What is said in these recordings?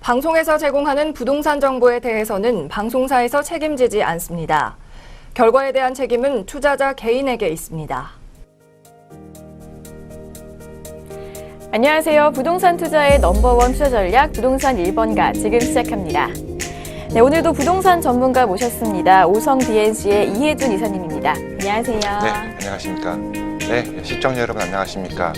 방송에서 제공하는 부동산 정보에 대해서는 방송사에서 책임지지 않습니다. 결과에 대한 책임은 투자자 개인에게 있습니다. 안녕하세요. 부동산 투자의 넘버원 투자 전략 부동산 1번가 지금 시작합니다. 네, 오늘도 부동산 전문가 모셨습니다. 오성 BNC의 이혜준 이사님입니다. 안녕하세요. 네, 안녕하십니까. 네, 시청자 여러분 안녕하십니까.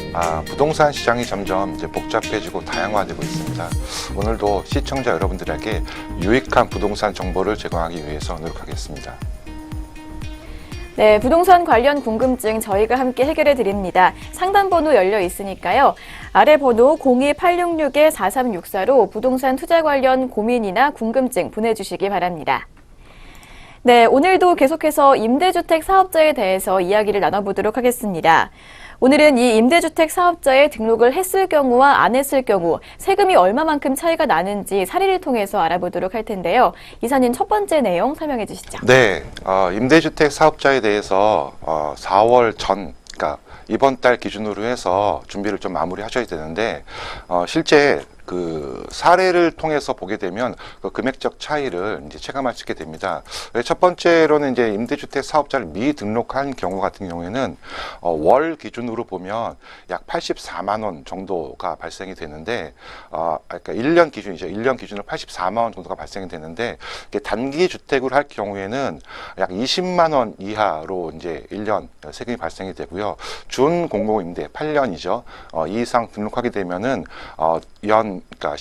부동산 시장이 점점 이제 복잡해지고 다양화되고 있습니다. 오늘도 시청자 여러분들에게 유익한 부동산 정보를 제공하기 위해서 노력하겠습니다. 네, 부동산 관련 궁금증 저희가 함께 해결해 드립니다. 상담번호 열려 있으니까요. 아래 번호 02866-4364로 부동산 투자 관련 고민이나 궁금증 보내주시기 바랍니다. 네, 오늘도 계속해서 임대주택 사업자에 대해서 이야기를 나눠보도록 하겠습니다. 오늘은 이 임대주택 사업자에 등록을 했을 경우와 안 했을 경우 세금이 얼마만큼 차이가 나는지 사례를 통해서 알아보도록 할 텐데요. 이사님 첫 번째 내용 설명해 주시죠. 네, 임대주택 사업자에 대해서 4월 전, 그러니까 이번 달 기준으로 해서 준비를 좀 마무리하셔야 되는데 실제 그 사례를 통해서 보게 되면 그 금액적 차이를 이제 체감할 수 있게 됩니다. 첫 번째로는 이제 임대주택 사업자를 미등록한 경우 같은 경우에는 월 기준으로 보면 약 84만 원 정도가 발생이 되는데, 그러니까 1년 기준이죠. 1년 기준으로 84만 원 정도가 발생이 되는데, 단기 주택으로 할 경우에는 약 20만 원 이하로 이제 1년 세금이 발생이 되고요. 준 공공임대 8년이죠. 이 이상 등록하게 되면은 그러니까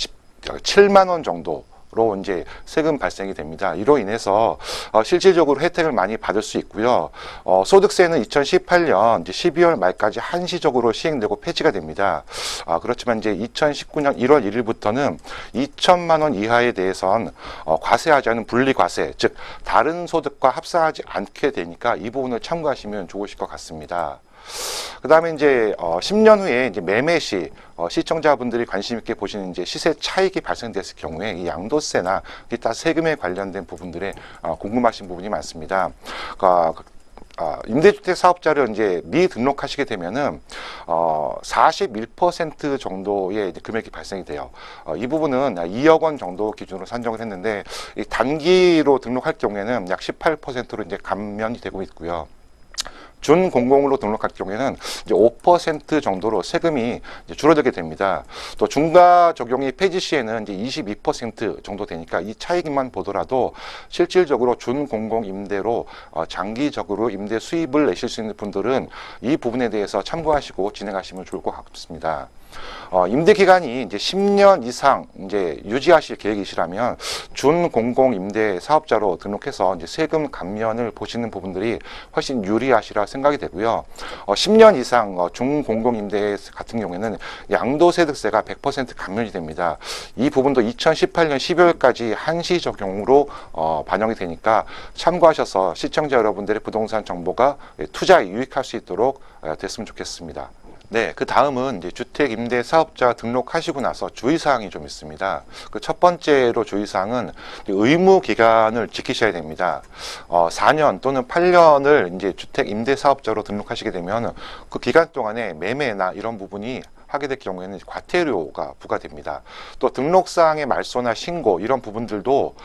7만 원 정도로 이제 세금 발생이 됩니다. 이로 인해서 실질적으로 혜택을 많이 받을 수 있고요. 소득세는 2018년 이제 12월 말까지 한시적으로 시행되고 폐지가 됩니다. 그렇지만 이제 2019년 1월 1일부터는 2천만 원 이하에 대해선 과세하지 않은 분리과세, 즉 다른 소득과 합산하지 않게 되니까 이 부분을 참고하시면 좋으실 것 같습니다. 그 다음에 이제 10년 후에 이제 매매 시 시청자분들이 관심 있게 보시는 이제 시세 차익이 발생됐을 경우에 이 양도세나 기타 세금에 관련된 부분들에 궁금하신 부분이 많습니다. 임대주택 사업자를 이제 미등록하시게 되면은 41% 정도의 이제 금액이 발생이 돼요. 이 부분은 2억 원 정도 기준으로 산정을 했는데 이 단기로 등록할 경우에는 약 18%로 이제 감면이 되고 있고요. 준공공으로 등록할 경우에는 이제 5% 정도로 세금이 이제 줄어들게 됩니다. 또 중과 적용이 폐지 시에는 이제 22% 정도 되니까 이 차이만 보더라도 실질적으로 준공공 임대로 장기적으로 임대 수입을 내실 수 있는 분들은 이 부분에 대해서 참고하시고 진행하시면 좋을 것 같습니다. 임대 기간이 이제 10년 이상 이제 유지하실 계획이시라면 준공공 임대 사업자로 등록해서 이제 세금 감면을 보시는 부분들이 훨씬 유리하시라 생각이 되고요. 10년 이상 중공공 임대 같은 경우에는 양도소득세가 100% 감면이 됩니다. 이 부분도 2018년 12월까지 한시 적용으로 반영이 되니까 참고하셔서 시청자 여러분들의 부동산 정보가 투자에 유익할 수 있도록 됐으면 좋겠습니다. 네, 그 다음은 이제 주택 임대 사업자 등록하시고 나서 주의사항이 좀 있습니다. 그 첫 번째로 주의사항은 의무 기간을 지키셔야 됩니다. 4년 또는 8년을 이제 주택 임대 사업자로 등록하시게 되면 그 기간 동안에 매매나 이런 부분이 하게 될 경우에는 과태료가 부과됩니다. 또 등록사항의 말소나 신고 이런 부분들도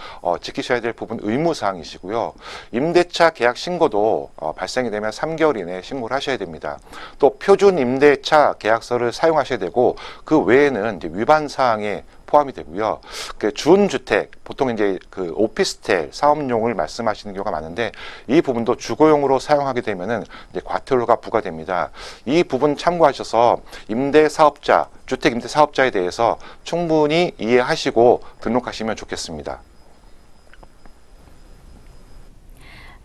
지키셔야 될 부분 의무사항이시고요. 임대차 계약 신고도 발생이 되면 3개월 이내에 신고를 하셔야 됩니다. 또 표준 임대차 계약서를 사용하셔야 되고 그 외에는 이제 위반사항에 포함이 되고요. 그 준주택, 보통 이제 그 오피스텔 사업용을 말씀하시는 경우가 많은데 이 부분도 주거용으로 사용하게 되면은 이제 과태료가 부과됩니다. 이 부분 참고하셔서 임대 사업자, 주택 임대 사업자에 대해서 충분히 이해하시고 등록하시면 좋겠습니다.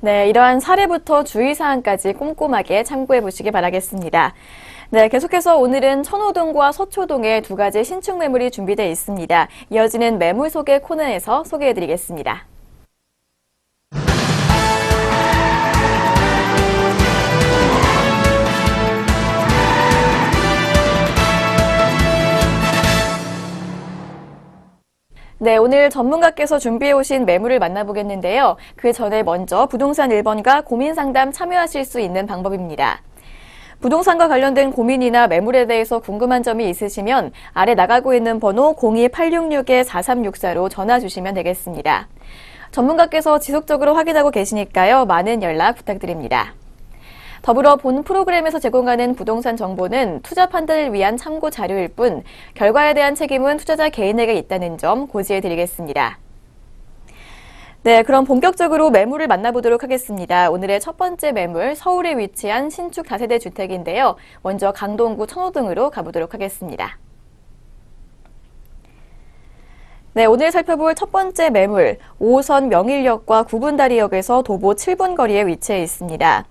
네, 이러한 사례부터 주의사항까지 꼼꼼하게 참고해 보시기 바라겠습니다. 네, 계속해서 오늘은 천호동과 서초동에 두 가지 신축 매물이 준비되어 있습니다. 이어지는 매물 소개 코너에서 소개해 드리겠습니다. 네, 오늘 전문가께서 준비해 오신 매물을 만나보겠는데요. 그 전에 먼저 부동산 1번가 고민상담 참여하실 수 있는 방법입니다. 부동산과 관련된 고민이나 매물에 대해서 궁금한 점이 있으시면 아래 나가고 있는 번호 02-866-4364로 전화 주시면 되겠습니다. 전문가께서 지속적으로 확인하고 계시니까요. 많은 연락 부탁드립니다. 더불어 본 프로그램에서 제공하는 부동산 정보는 투자 판단을 위한 참고 자료일 뿐 결과에 대한 책임은 투자자 개인에게 있다는 점 고지해 드리겠습니다. 네, 그럼 본격적으로 매물을 만나보도록 하겠습니다. 오늘의 첫 번째 매물, 서울에 위치한 신축 다세대 주택인데요. 먼저 강동구 천호동으로 가보도록 하겠습니다. 네, 오늘 살펴볼 첫 번째 매물, 5호선 명일역과 구분다리역에서 도보 7분 거리에 위치해 있습니다.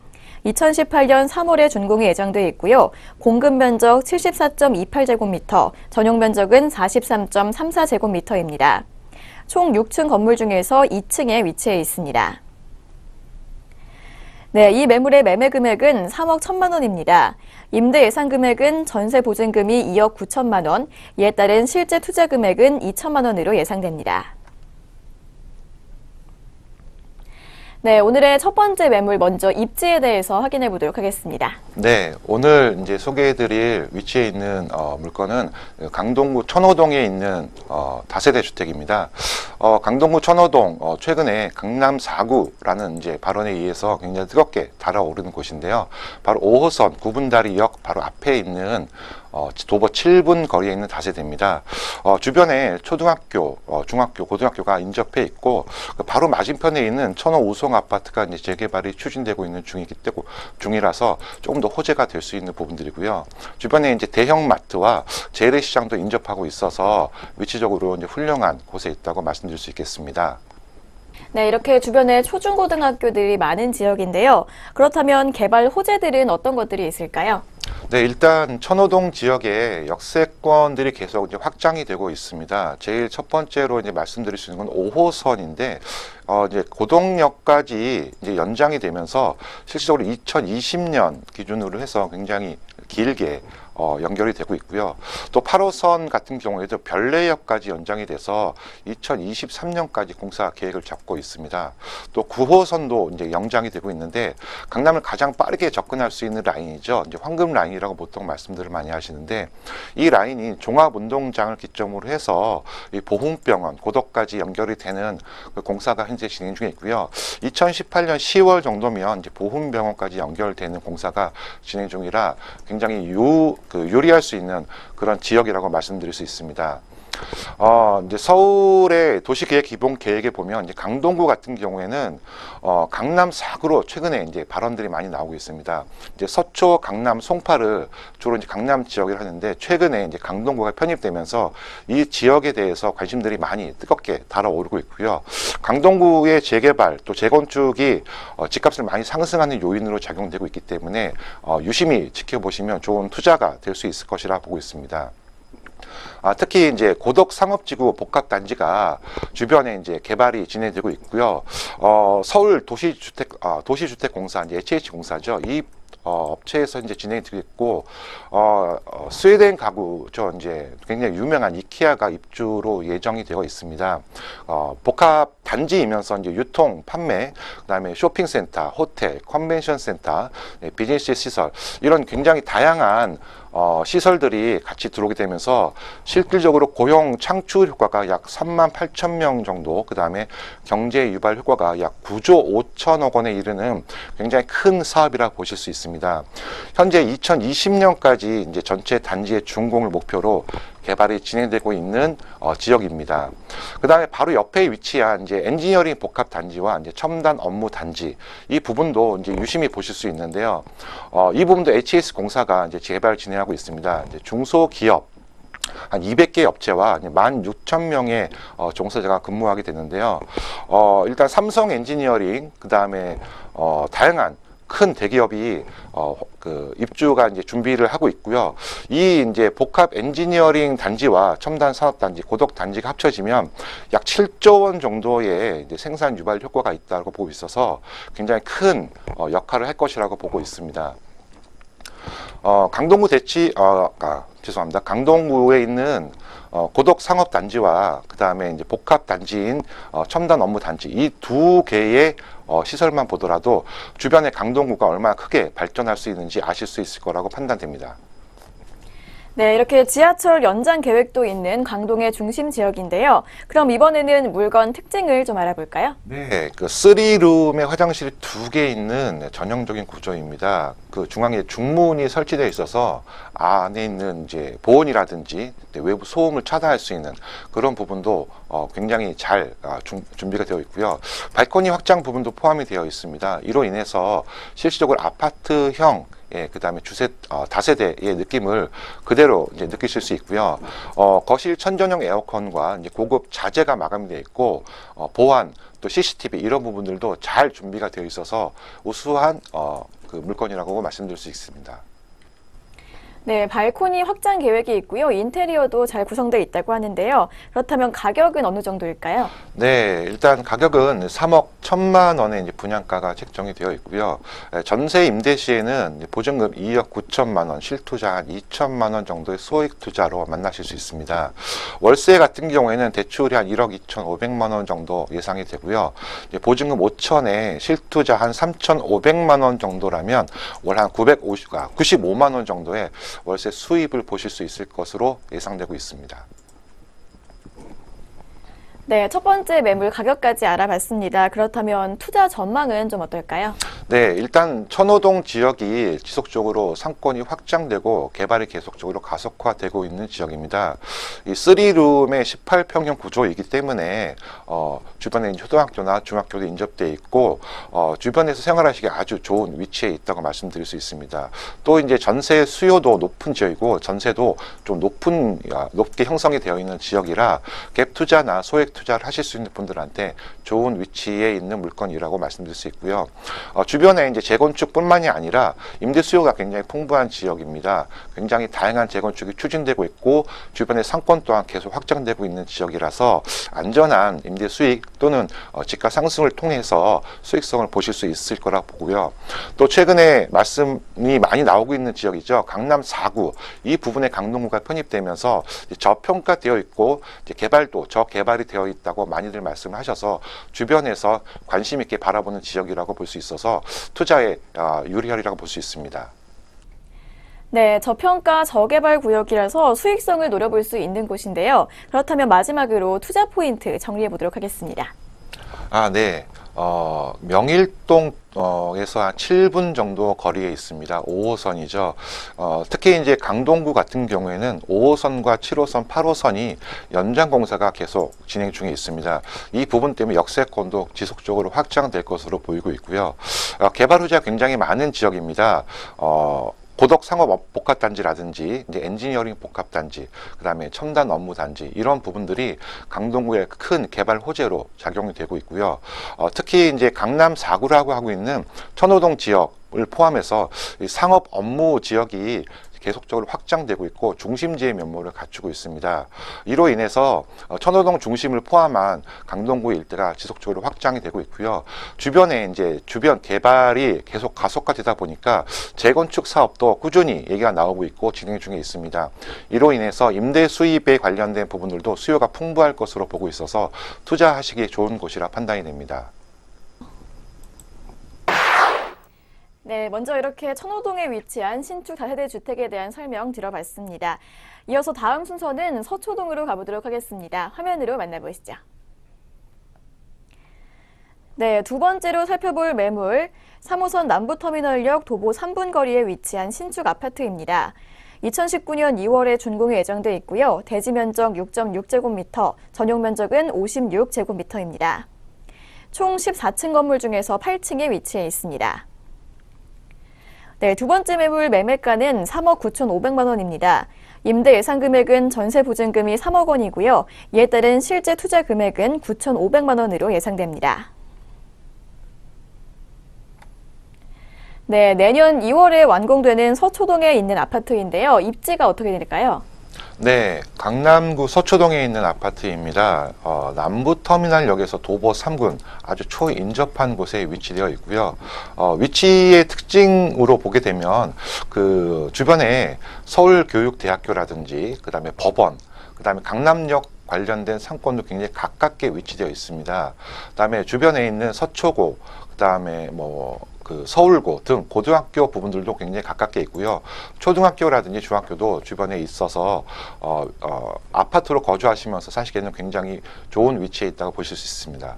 2018년 3월에 준공이 예정돼 있고요. 공급 면적 74.28제곱미터, 전용 면적은 43.34제곱미터입니다. 총 6층 건물 중에서 2층에 위치해 있습니다. 네, 이 매물의 매매 금액은 3억 1천만 원입니다. 임대 예상 금액은 전세 보증금이 2억 9천만 원, 이에 따른 실제 투자 금액은 2천만 원으로 예상됩니다. 네, 오늘의 첫 번째 매물 먼저 입지에 대해서 확인해 보도록 하겠습니다. 네, 오늘 이제 소개해드릴 위치에 있는 물건은 강동구 천호동에 있는 다세대 주택입니다. 강동구 천호동 최근에 강남 4구라는 이제 발언에 의해서 굉장히 뜨겁게 달아오르는 곳인데요. 바로 5호선 구분다리역 바로 앞에 있는 도보 7분 거리에 있는 다세대입니다. 주변에 초등학교, 중학교, 고등학교가 인접해 있고 바로 맞은편에 있는 천호 우성 아파트가 이제 재개발이 추진되고 있는 중이라서 조금 더 호재가 될 수 있는 부분들이고요. 주변에 이제 대형 마트와 재래시장도 인접하고 있어서 위치적으로 이제 훌륭한 곳에 있다고 말씀드릴 수 있겠습니다. 네, 이렇게 주변에 초중고등학교들이 많은 지역인데요. 그렇다면 개발 호재들은 어떤 것들이 있을까요? 네, 일단 천호동 지역에 역세권들이 계속 이제 확장이 되고 있습니다. 제일 첫 번째로 이제 말씀드릴 수 있는 건 5호선인데, 이제 고덕역까지 이제 연장이 되면서 실질적으로 2020년 기준으로 해서 굉장히 길게 연결이 되고 있고요. 또 8호선 같은 경우에도 별내역까지 연장이 돼서 2023년까지 공사 계획을 잡고 있습니다. 또 9호선도 이제 연장이 되고 있는데 강남을 가장 빠르게 접근할 수 있는 라인이죠. 이제 황금 라인이라고 보통 말씀들을 많이 하시는데 이 라인이 종합운동장을 기점으로 해서 이 보훈병원, 고덕까지 연결이 되는 그 공사가 현재 진행 중에 있고요. 2018년 10월 정도면 이제 보훈병원까지 연결되는 공사가 진행 중이라 굉장히 유리할 수 있는 그런 지역이라고 말씀드릴 수 있습니다. 이제 서울의 도시계획 기본 계획에 보면 이제 강동구 같은 경우에는 강남 4구로 최근에 이제 발언들이 많이 나오고 있습니다. 이제 서초, 강남, 송파를 주로 이제 강남 지역을 하는데 최근에 이제 강동구가 편입되면서 이 지역에 대해서 관심들이 많이 뜨겁게 달아오르고 있고요. 강동구의 재개발 또 재건축이 집값을 많이 상승하는 요인으로 작용되고 있기 때문에 유심히 지켜보시면 좋은 투자가 될 수 있을 것이라 보고 있습니다. 특히 이제 고덕 상업지구 복합단지가 주변에 이제 개발이 진행되고 있고요. 서울 도시주택공사, 이제 HH공사죠. 이 업체에서 이제 진행이 되고 있고, 스웨덴 가구죠. 이제 굉장히 유명한 이케아가 입주로 예정이 되어 있습니다. 복합 단지이면서 이제 유통, 판매, 그다음에 쇼핑센터, 호텔, 컨벤션 센터, 비즈니스 시설 이런 굉장히 다양한 시설들이 같이 들어오게 되면서 실질적으로 고용 창출 효과가 약 3만 8천 명 정도, 그 다음에 경제 유발 효과가 약 9조 5천억 원에 이르는 굉장히 큰 사업이라고 보실 수 있습니다. 현재 2020년까지 이제 전체 단지의 준공을 목표로 개발이 진행되고 있는 지역입니다. 그 다음에 바로 옆에 위치한 이제 엔지니어링 복합 단지와 이제 첨단 업무 단지 이 부분도 이제 유심히 보실 수 있는데요. 이 부분도 HS 공사가 이제 재개발 진행하고 있습니다. 이제 중소기업 한 200개 업체와 16,000명의 종사자가 근무하게 되는데요. 일단 삼성 엔지니어링, 그 다음에 다양한 큰 대기업이 입주가 이제 준비를 하고 있고요. 이 이제 복합 엔지니어링 단지와 첨단 산업 단지, 고덕 단지가 합쳐지면 약 7조 원 정도의 이제 생산 유발 효과가 있다고 보고 있어서 굉장히 큰 역할을 할 것이라고 보고 있습니다. 강동구에 있는 고덕 상업 단지와 그 다음에 이제 복합 단지인 첨단 업무 단지 이 두 개의 시설만 보더라도 주변의 강동구가 얼마나 크게 발전할 수 있는지 아실 수 있을 거라고 판단됩니다. 네, 이렇게 지하철 연장 계획도 있는 강동의 중심 지역인데요. 그럼 이번에는 물건 특징을 좀 알아볼까요? 네, 그 3룸의 화장실이 2개 있는 전형적인 구조입니다. 그 중앙에 중문이 설치되어 있어서 안에 있는 이제 보온이라든지 외부 소음을 차단할 수 있는 그런 부분도 굉장히 잘 준비가 되어 있고요. 발코니 확장 부분도 포함이 되어 있습니다. 이로 인해서 실질적으로 아파트형 그 다음에 다세대의 느낌을 그대로 이제 느끼실 수 있고요. 거실 천전용 에어컨과 이제 고급 자재가 마감이 되어 있고, 보안, 또 CCTV 이런 부분들도 잘 준비가 되어 있어서 우수한 그 물건이라고 말씀드릴 수 있습니다. 네, 발코니 확장 계획이 있고요. 인테리어도 잘 구성되어 있다고 하는데요. 그렇다면 가격은 어느 정도일까요? 네, 일단 가격은 3억 1천만 원의 이제 분양가가 책정이 되어 있고요. 전세 임대 시에는 보증금 2억 9천만 원, 실투자 한 2천만 원 정도의 소액 투자로 만나실 수 있습니다. 월세 같은 경우에는 대출이 한 1억 2,500만 원 정도 예상이 되고요. 보증금 5천에 실투자 한 3,500만 원 정도라면 월 한 95만 원 정도의 월세 수입을 보실 수 있을 것으로 예상되고 있습니다. 네, 첫 번째 매물 가격까지 알아봤습니다. 그렇다면 투자 전망은 좀 어떨까요? 네, 일단 천호동 지역이 지속적으로 상권이 확장되고 개발이 계속적으로 가속화되고 있는 지역입니다. 이 3룸의 18평형 구조이기 때문에 주변에 초등학교나 중학교도 인접되어 있고 주변에서 생활하시기 아주 좋은 위치에 있다고 말씀드릴 수 있습니다. 또 이제 전세 수요도 높은 지역이고 전세도 좀 높게 형성이 되어 있는 지역이라 갭 투자나 소액 투자를 하실 수 있는 분들한테 좋은 위치에 있는 물건이라고 말씀드릴 수 있고요. 주변에 이제 재건축뿐만이 아니라 임대 수요가 굉장히 풍부한 지역입니다. 굉장히 다양한 재건축이 추진되고 있고 주변의 상권 또한 계속 확장되고 있는 지역이라서 안전한 임대 수익 또는 집가 상승을 통해서 수익성을 보실 수 있을 거라고 보고요. 또 최근에 말씀이 많이 나오고 있는 지역이죠. 강남 4구 이 부분에 강동구가 편입되면서 저평가되어 있고 개발도 저개발이 되어 있다고 많이들 말씀을 하셔서 주변에서 관심 있게 바라보는 지역이라고 볼 수 있어서 투자에 유리하리라고 볼 수 있습니다. 네, 저평가 저개발 구역이라서 수익성을 노려볼 수 있는 곳인데요. 그렇다면 마지막으로 투자 포인트 정리해 보도록 하겠습니다. 네. 명일동에서 한 7분 정도 거리에 있습니다. 5호선이죠. 특히 이제 강동구 같은 경우에는 5호선과 7호선, 8호선이 연장 공사가 계속 진행 중에 있습니다. 이 부분 때문에 역세권도 지속적으로 확장될 것으로 보이고 있고요. 개발 후지가 굉장히 많은 지역입니다. 고덕 상업 복합단지라든지 이제 엔지니어링 복합단지, 그다음에 첨단 업무단지 이런 부분들이 강동구의 큰 개발 호재로 작용이 되고 있고요. 특히 이제 강남 4구라고 하고 있는 천호동 지역을 포함해서 이 상업 업무 지역이 계속적으로 확장되고 있고 중심지의 면모를 갖추고 있습니다. 이로 인해서 천호동 중심을 포함한 강동구 일대가 지속적으로 확장이 되고 있고요. 주변에 이제 주변 개발이 계속 가속화되다 보니까 재건축 사업도 꾸준히 얘기가 나오고 있고 진행 중에 있습니다. 이로 인해서 임대 수입에 관련된 부분들도 수요가 풍부할 것으로 보고 있어서 투자하시기에 좋은 곳이라 판단이 됩니다. 네, 먼저 이렇게 천호동에 위치한 신축 다세대 주택에 대한 설명 들어봤습니다. 이어서 다음 순서는 서초동으로 가보도록 하겠습니다. 화면으로 만나보시죠. 네, 두 번째로 살펴볼 매물, 3호선 남부터미널역 도보 3분 거리에 위치한 신축 아파트입니다. 2019년 2월에 준공이 예정돼 있고요. 대지 면적 6.6제곱미터, 전용 면적은 56제곱미터입니다. 총 14층 건물 중에서 8층에 위치해 있습니다. 네, 두 번째 매물 매매가는 3억 9,500만 원입니다. 임대 예상 금액은 전세 보증금이 3억 원이고요. 이에 따른 실제 투자 금액은 9,500만 원으로 예상됩니다. 네, 내년 2월에 완공되는 서초동에 있는 아파트인데요. 입지가 어떻게 될까요? 네, 강남구 서초동에 있는 아파트입니다. 남부터미널역에서 도보 3군 아주 초인접한 곳에 위치되어 있고요. 위치의 특징으로 보게 되면 그 주변에 서울교육대학교라든지 그다음에 법원, 그다음에 강남역 관련된 상권도 굉장히 가깝게 위치되어 있습니다. 그다음에 주변에 있는 서초고, 그다음에 그 서울고 등 고등학교 부분들도 굉장히 가깝게 있고요. 초등학교라든지 중학교도 주변에 있어서 아파트로 거주하시면서 사시기에는 굉장히 좋은 위치에 있다고 보실 수 있습니다.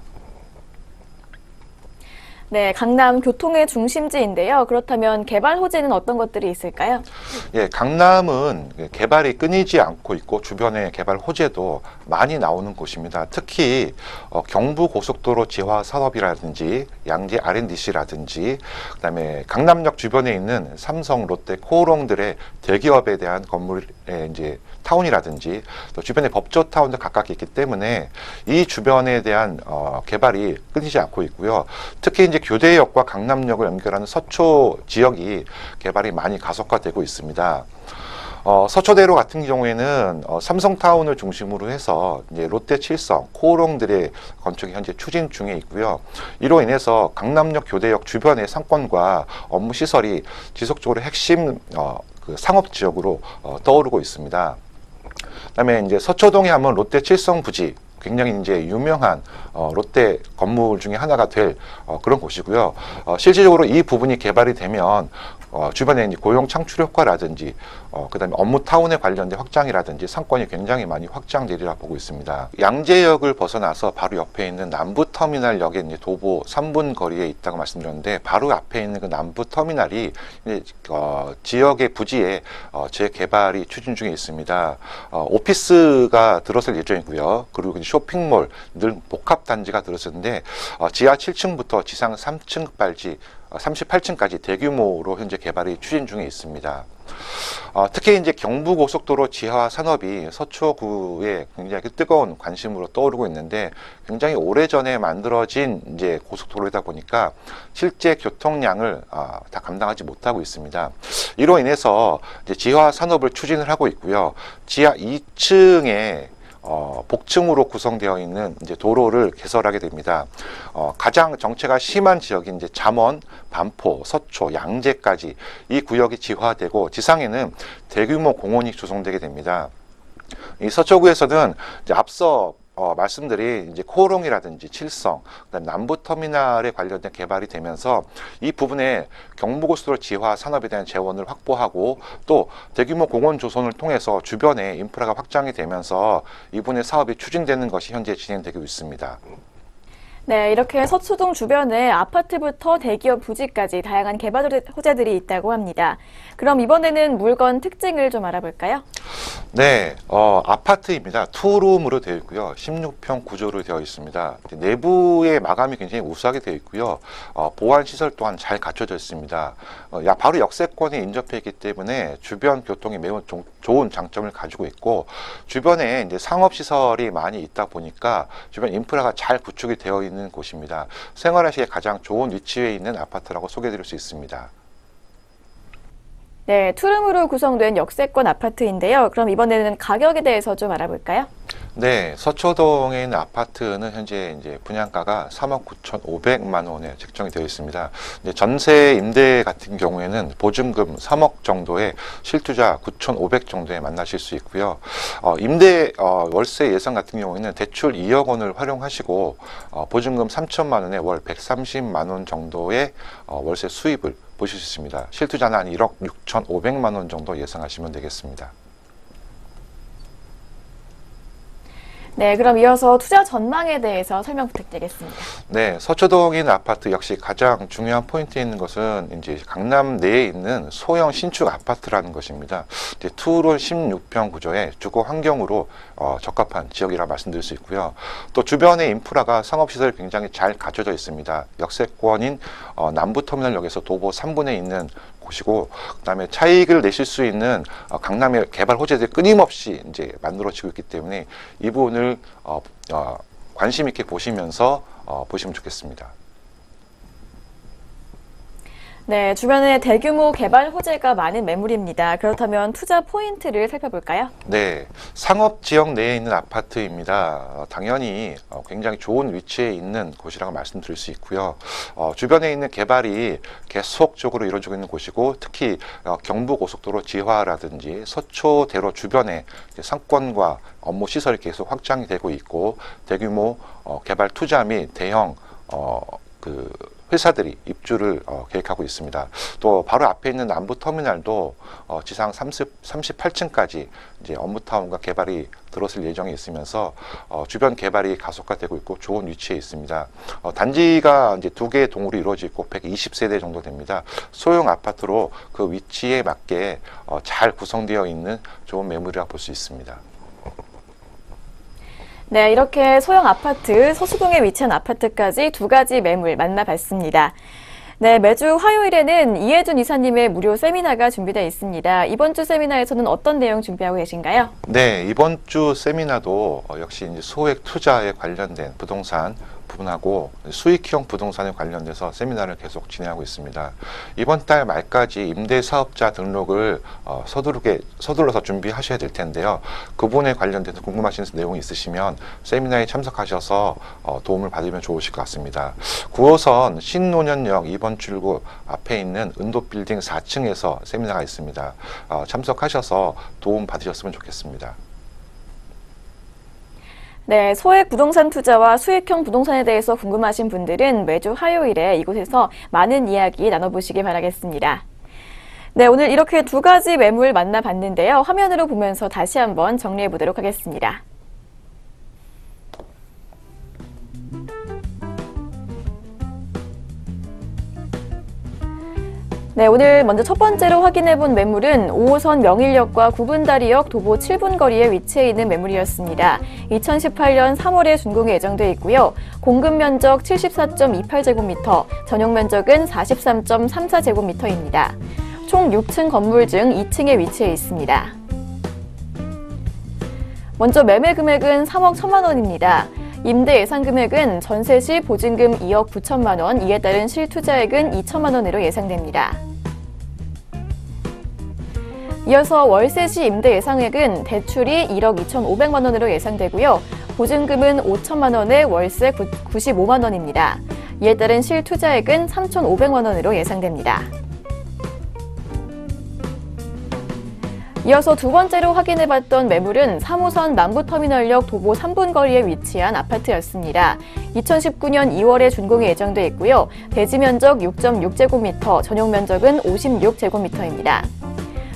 네, 강남 교통의 중심지인데요. 그렇다면 개발 호재는 어떤 것들이 있을까요? 예, 강남은 개발이 끊이지 않고 있고 주변에 개발 호재도 많이 나오는 곳입니다. 특히 경부고속도로 지하 사업이라든지 양재 R&DC라든지 그다음에 강남역 주변에 있는 삼성, 롯데, 코오롱들의 대기업에 대한 건물의 이제 타운이라든지 또 주변에 법조타운도 가깝게 있기 때문에 이 주변에 대한 개발이 끊이지 않고 있고요. 특히 이제 교대역과 강남역을 연결하는 서초 지역이 개발이 많이 가속화되고 있습니다. 서초대로 같은 경우에는 삼성타운을 중심으로 해서 이제 롯데 칠성, 코오롱들의 건축이 현재 추진 중에 있고요. 이로 인해서 강남역, 교대역 주변의 상권과 업무 시설이 지속적으로 핵심 그 상업 지역으로 떠오르고 있습니다. 그다음에 이제 서초동에 하면 롯데 칠성 부지, 굉장히 이제 유명한 롯데 건물 중에 하나가 될 그런 곳이고요. 실질적으로 이 부분이 개발이 되면 주변에 이제 고용 창출 효과라든지 그다음에 업무 타운에 관련된 확장이라든지 상권이 굉장히 많이 확장되리라 보고 있습니다. 양재역을 벗어나서 바로 옆에 있는 남부터미널역에 이제 도보 3분 거리에 있다고 말씀드렸는데 바로 앞에 있는 그 남부터미널이 이제 지역의 부지에 재개발이 추진 중에 있습니다. 오피스가 들어설 예정이고요. 그리고 쇼핑몰 늘 복합단지가 들어섰는데 지하 7층부터 지상 3층까지 38층까지 대규모로 현재 개발이 추진 중에 있습니다. 특히 이제 경부고속도로 지하 산업이 서초구에 굉장히 뜨거운 관심으로 떠오르고 있는데 굉장히 오래전에 만들어진 이제 고속도로이다 보니까 실제 교통량을 다 감당하지 못하고 있습니다. 이로 인해서 이제 지하 산업을 추진을 하고 있고요. 지하 2층에 복층으로 구성되어 있는 이제 도로를 개설하게 됩니다. 가장 정체가 심한 지역인 이제 잠원, 반포, 서초, 양재까지 이 구역이 지화되고 지상에는 대규모 공원이 조성되게 됩니다. 이 서초구에서는 이제 앞서 말씀드린 이제 코오롱이라든지 칠성, 그다음 남부터미널에 관련된 개발이 되면서 이 부분에 경부고속도로 지하 산업에 대한 재원을 확보하고 또 대규모 공원 조성을 통해서 주변에 인프라가 확장이 되면서 이분의 사업이 추진되는 것이 현재 진행되고 있습니다. 네, 이렇게 서초동 주변에 아파트부터 대기업 부지까지 다양한 개발 호재들이 있다고 합니다. 그럼 이번에는 물건 특징을 좀 알아볼까요? 네, 아파트입니다. 투룸으로 되어 있고요. 16평 구조로 되어 있습니다. 내부의 마감이 굉장히 우수하게 되어 있고요. 보안 시설 또한 잘 갖춰져 있습니다. 바로 역세권에 인접해 있기 때문에 주변 교통이 매우 좋은 장점을 가지고 있고 주변에 이제 상업 시설이 많이 있다 보니까 주변 인프라가 잘 구축이 되어 있는 곳입니다. 생활하시기에 가장 좋은 위치에 있는 아파트라고 소개해드릴 수 있습니다. 네, 투룸으로 구성된 역세권 아파트인데요. 그럼 이번에는 가격에 대해서 좀 알아볼까요? 네, 서초동에 있는 아파트는 현재 이제 분양가가 3억 9,500만 원에 책정이 되어 있습니다. 이제 전세 임대 같은 경우에는 보증금 3억 정도에 실투자 9,500 정도에 만나실 수 있고요. 임대 월세 예상 같은 경우에는 대출 2억 원을 활용하시고 보증금 3천만 원에 월 130만 원 정도의 월세 수입을 보실 수 있습니다. 실투자는 한 1억 6,500만 원 정도 예상하시면 되겠습니다. 네, 그럼 이어서 투자 전망에 대해서 설명 부탁드리겠습니다. 네, 서초동에 있는 아파트 역시 가장 중요한 포인트에 있는 것은 이제 강남 내에 있는 소형 신축 아파트라는 것입니다. 이제 투룸 16평 구조의 주거 환경으로 적합한 지역이라 말씀드릴 수 있고요. 또 주변의 인프라가 상업시설이 굉장히 잘 갖춰져 있습니다. 역세권인 남부터미널역에서 도보 3분에 있는 곳이고, 그다음에 차익을 내실 수 있는 강남의 개발 호재들이 끊임없이 이제 만들어지고 있기 때문에 이 부분을 관심 있게 보시면서 보시면 좋겠습니다. 네, 주변에 대규모 개발 호재가 많은 매물입니다. 그렇다면 투자 포인트를 살펴볼까요? 네, 상업 지역 내에 있는 아파트입니다. 당연히 굉장히 좋은 위치에 있는 곳이라고 말씀드릴 수 있고요. 주변에 있는 개발이 계속적으로 이루어지고 있는 곳이고, 특히 경부고속도로 지화라든지 서초대로 주변에 상권과 업무 시설이 계속 확장이 되고 있고, 대규모 개발 투자 및 대형 회사들이 입주를 계획하고 있습니다. 또 바로 앞에 있는 남부터미널도 지상 38층까지 이제 업무타운과 개발이 들어설 예정에 있으면서 주변 개발이 가속화되고 있고 좋은 위치에 있습니다. 단지가 이제 2개의 동으로 이루어져 있고 120세대 정도 됩니다. 소형 아파트로 그 위치에 맞게 잘 구성되어 있는 좋은 매물이라 볼 수 있습니다. 네, 이렇게 소형 아파트, 서수동에 위치한 아파트까지 2가지 매물 만나봤습니다. 네, 매주 화요일에는 이혜준 이사님의 무료 세미나가 준비되어 있습니다. 이번 주 세미나에서는 어떤 내용 준비하고 계신가요? 네, 이번 주 세미나도 역시 이제 소액 투자에 관련된 부동산 부분하고 수익형 부동산에 관련돼서 세미나를 계속 진행하고 있습니다. 이번 달 말까지 임대사업자 등록을 서둘러서 준비하셔야 될 텐데요. 그 부분에 관련돼서 궁금하신 내용이 있으시면 세미나에 참석하셔서 도움을 받으면 좋으실 것 같습니다. 9호선 신논현역 2번 출구 앞에 있는 은도빌딩 4층에서 세미나가 있습니다. 참석하셔서 도움 받으셨으면 좋겠습니다. 네, 소액 부동산 투자와 수익형 부동산에 대해서 궁금하신 분들은 매주 화요일에 이곳에서 많은 이야기 나눠보시기 바라겠습니다. 네, 오늘 이렇게 2가지 매물 만나봤는데요. 화면으로 보면서 다시 한번 정리해 보도록 하겠습니다. 네, 오늘 먼저 첫 번째로 확인해 본 매물은 5호선 명일역과 구분다리역 도보 7분 거리에 위치해 있는 매물이었습니다. 2018년 3월에 준공이 예정돼 있고요. 공급 면적 74.28제곱미터, 전용 면적은 43.34제곱미터입니다. 총 6층 건물 중 2층에 위치해 있습니다. 먼저 매매 금액은 3억 1천만 원입니다. 임대 예상 금액은 전세 시 보증금 2억 9천만 원, 이에 따른 실투자액은 2천만 원으로 예상됩니다. 이어서 월세 시 임대 예상액은 대출이 1억 2,500만 원으로 예상되고요. 보증금은 5천만 원에 월세 95만 원입니다. 이에 따른 실투자액은 3,500만 원으로 예상됩니다. 이어서 2번째로 확인해봤던 매물은 3호선 남부터미널역 도보 3분 거리에 위치한 아파트였습니다. 2019년 2월에 준공이 예정돼 있고요. 대지 면적 6.6제곱미터, 전용 면적은 56제곱미터입니다.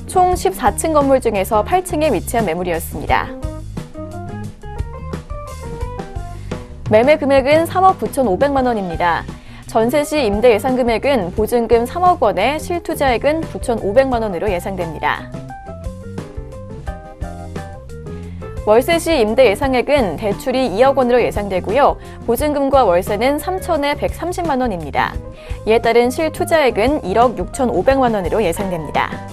총 14층 건물 중에서 8층에 위치한 매물이었습니다. 매매 금액은 3억 9,500만 원입니다. 전세 시 임대 예상 금액은 보증금 3억 원에 실투자액은 9,500만 원으로 예상됩니다. 월세 시 임대 예상액은 대출이 2억 원으로 예상되고요. 보증금과 월세는 3천에 130만 원입니다. 이에 따른 실투자액은 1억 6,500만 원으로 예상됩니다.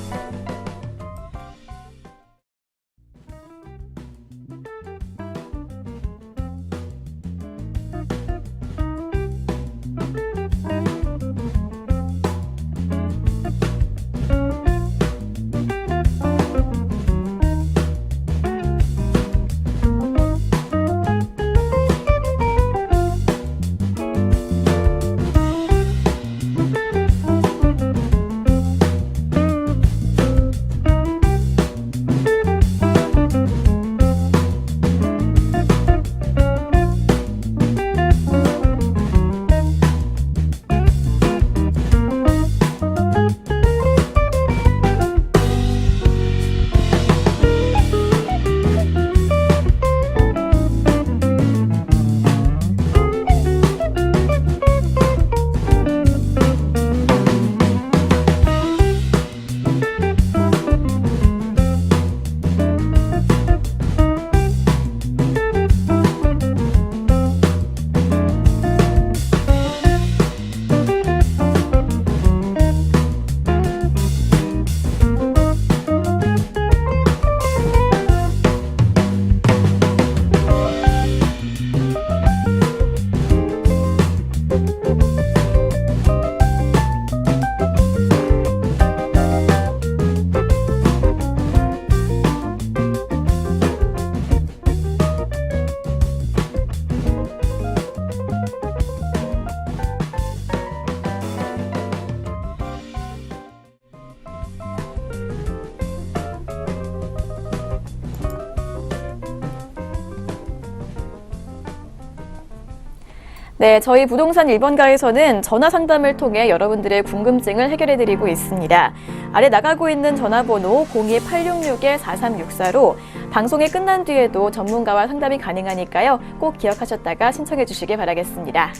네, 저희 부동산 1번가에서는 전화 상담을 통해 여러분들의 궁금증을 해결해드리고 있습니다. 아래 나가고 있는 전화번호 02866-4364로 방송이 끝난 뒤에도 전문가와 상담이 가능하니까요. 꼭 기억하셨다가 신청해 주시기 바라겠습니다.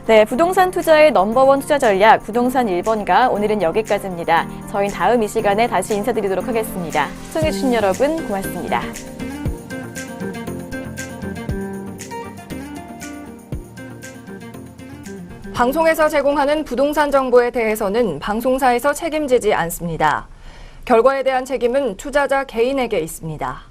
네, 부동산 투자의 넘버원 투자 전략 부동산 1번가 오늘은 여기까지입니다. 저희는 다음 이 시간에 다시 인사드리도록 하겠습니다. 시청해 주신 여러분 고맙습니다. 방송에서 제공하는 부동산 정보에 대해서는 방송사에서 책임지지 않습니다. 결과에 대한 책임은 투자자 개인에게 있습니다.